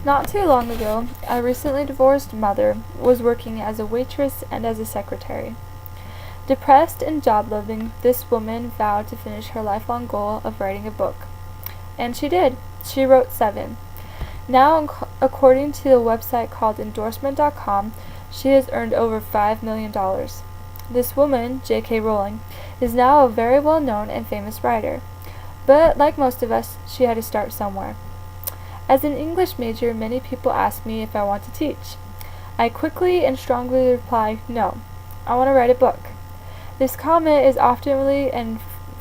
Not too long ago, a recently divorced mother was working as a waitress and as a secretary. Depressed and job-loving, this woman vowed to finish her lifelong goal of writing a book. And she did. She wrote 7. Now, according to a website called Endorsement.com, she has earned over $5 million. This woman, J.K. Rowling, is now a very well-known and famous writer. But, like most of us, she had to start somewhere. As an English major, many people ask me if I want to teach. I quickly and strongly reply, no, I want to write a book. This comment is often and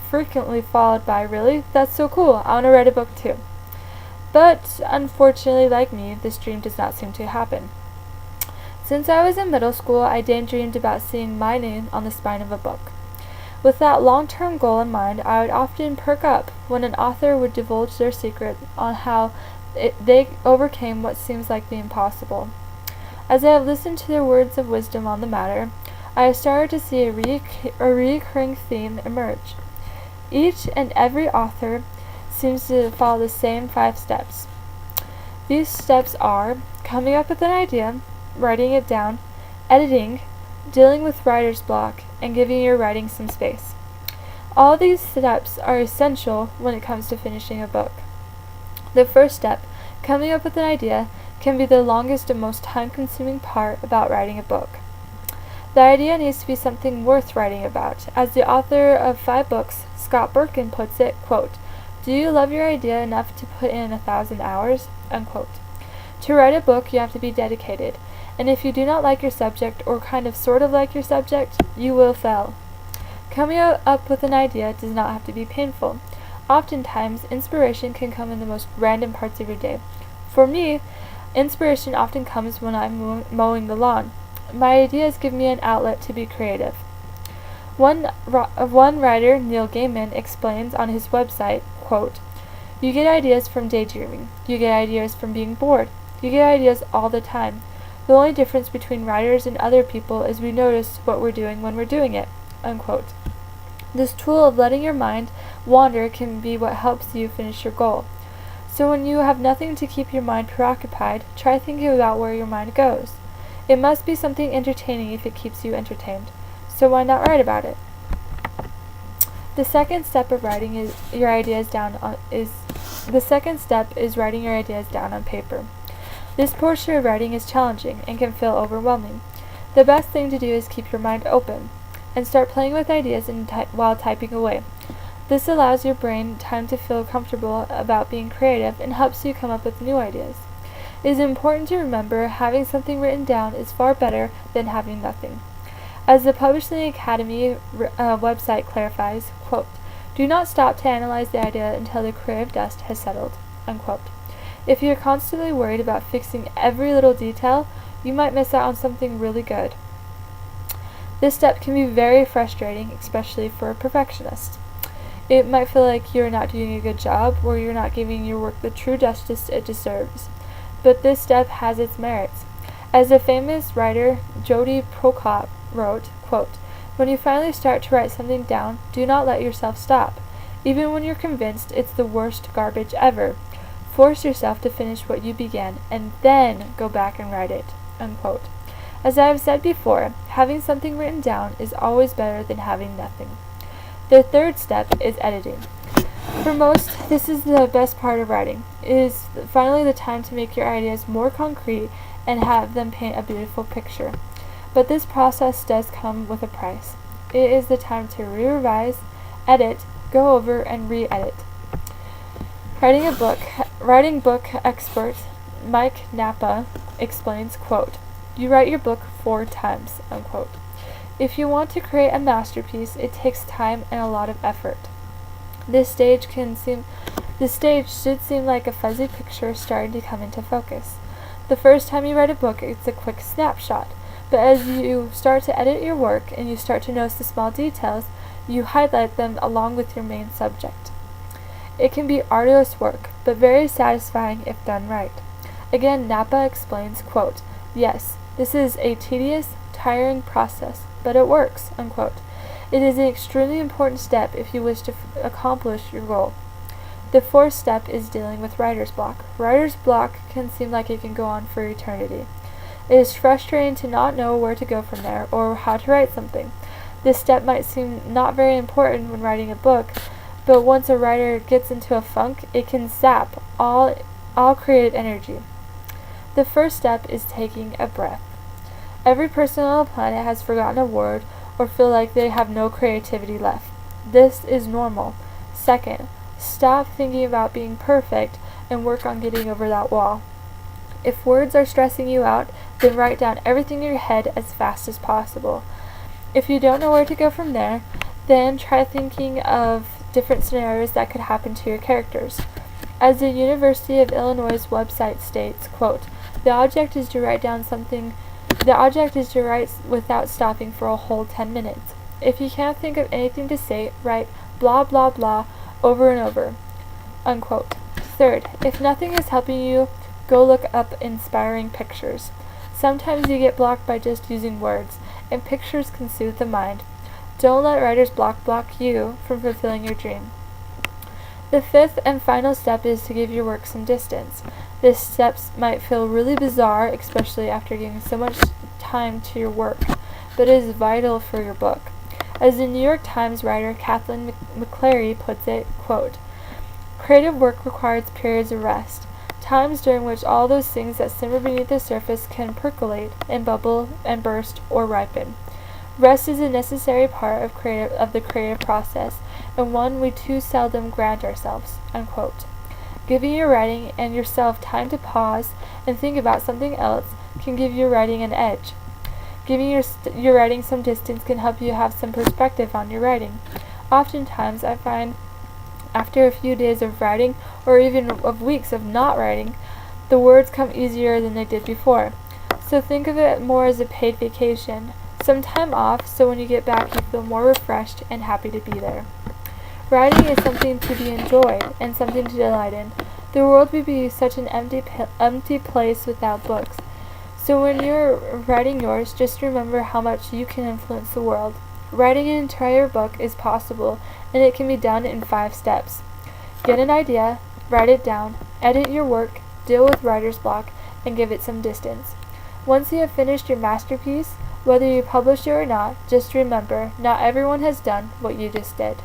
frequently followed by, really? That's so cool, I want to write a book too. But, unfortunately, like me, this dream does not seem to happen. Since I was in middle school, I daydreamed about seeing my name on the spine of a book. With that long-term goal in mind, I would often perk up when an author would divulge their secret on how they overcame what seems like the impossible. As I have listened to their words of wisdom on the matter, I have started to see a recurring theme emerge. Each and every author seems to follow the same 5 steps. These steps are coming up with an idea, writing it down, editing, dealing with writer's block, and giving your writing some space. All these steps are essential when it comes to finishing a book. The first step, coming up with an idea, can be the longest and most time-consuming part about writing a book. The idea needs to be something worth writing about. As the author of 5 books, Scott Birkin, puts it, quote, "Do you love your idea enough to put in 1,000 hours?" Unquote. To write a book, you have to be dedicated, and if you do not like your subject or kind of sort of like your subject, you will fail. Coming up with an idea does not have to be painful. Oftentimes, inspiration can come in the most random parts of your day. For me, inspiration often comes when I'm mowing the lawn. My ideas give me an outlet to be creative. One writer, Neil Gaiman, explains on his website, quote, "You get ideas from daydreaming. You get ideas from being bored. You get ideas all the time. The only difference between writers and other people is we notice what we're doing when we're doing it." Unquote. This tool of letting your mind wander can be what helps you finish your goal. So when you have nothing to keep your mind preoccupied, try thinking about where your mind goes. It must be something entertaining if it keeps you entertained. So why not write about it? The second step is writing your ideas down on paper. This portion of writing is challenging and can feel overwhelming. The best thing to do is keep your mind open and start playing with ideas while typing away. This allows your brain time to feel comfortable about being creative and helps you come up with new ideas. It is important to remember having something written down is far better than having nothing. As the Publishing Academy website clarifies, quote, "Do not stop to analyze the idea until the creative dust has settled." Unquote. If you're constantly worried about fixing every little detail, you might miss out on something really good. This step can be very frustrating, especially for a perfectionist. It might feel like you're not doing a good job or you're not giving your work the true justice it deserves. But this step has its merits. As the famous writer Jodi Prokop wrote, quote, "When you finally start to write something down, do not let yourself stop. Even when you're convinced it's the worst garbage ever, force yourself to finish what you began and then go back and write it." Unquote. As I have said before, having something written down is always better than having nothing. The third step is editing. For most, this is the best part of writing. It is finally the time to make your ideas more concrete and have them paint a beautiful picture. But this process does come with a price. It is the time to revise, edit, go over, and re-edit. Writing book expert Mike Napa explains, quote, "You write your book 4 times, unquote. If you want to create a masterpiece, it takes time and a lot of effort. This stage should seem like a fuzzy picture starting to come into focus. The first time you write a book, it's a quick snapshot, but as you start to edit your work and you start to notice the small details, you highlight them along with your main subject. It can be arduous work, but very satisfying if done right." Again, Napa explains, quote, "Yes, this is a tedious, tiring process, but it works," unquote. "It is an extremely important step if you wish to accomplish your goal. The fourth step is dealing with writer's block. Writer's block can seem like it can go on for eternity. It is frustrating to not know where to go from there or how to write something. This step might seem not very important when writing a book, but once a writer gets into a funk, it can sap all creative energy. The first step is taking a breath. Every person on the planet has forgotten a word or feel like they have no creativity left. This is normal. Second, stop thinking about being perfect and work on getting over that wall. If words are stressing you out, then write down everything in your head as fast as possible. If you don't know where to go from there, then try thinking of different scenarios that could happen to your characters. As the University of Illinois' website states, quote, the object is to write without stopping for a whole 10 minutes. If you can't think of anything to say, write blah blah blah over and over, unquote. Third, if nothing is helping you, go look up inspiring pictures. Sometimes you get blocked by just using words, and pictures can soothe the mind. Don't let writer's block you from fulfilling your dream. The fifth and final step is to give your work some distance. This step might feel really bizarre, especially after giving so much time to your work, but it is vital for your book. As the New York Times writer Kathleen McClary puts it, quote, creative work requires periods of rest, times during which all those things that simmer beneath the surface can percolate and bubble and burst or ripen. Rest is a necessary part of the creative process, and one we too seldom grant ourselves, unquote. Giving your writing and yourself time to pause and think about something else can give your writing an edge. Giving your writing some distance can help you have some perspective on your writing. Oftentimes, I find after a few days of writing, or even of weeks of not writing, the words come easier than they did before. So think of it more as a paid vacation, some time off, so when you get back you feel more refreshed and happy to be there. Writing is something to be enjoyed and something to delight in. The world would be such an empty place without books. So when you're writing yours, just remember how much you can influence the world. Writing an entire book is possible, and it can be done in 5 steps. Get an idea, write it down, edit your work, deal with writer's block, and give it some distance. Once you have finished your masterpiece, whether you publish it or not, just remember, not everyone has done what you just did.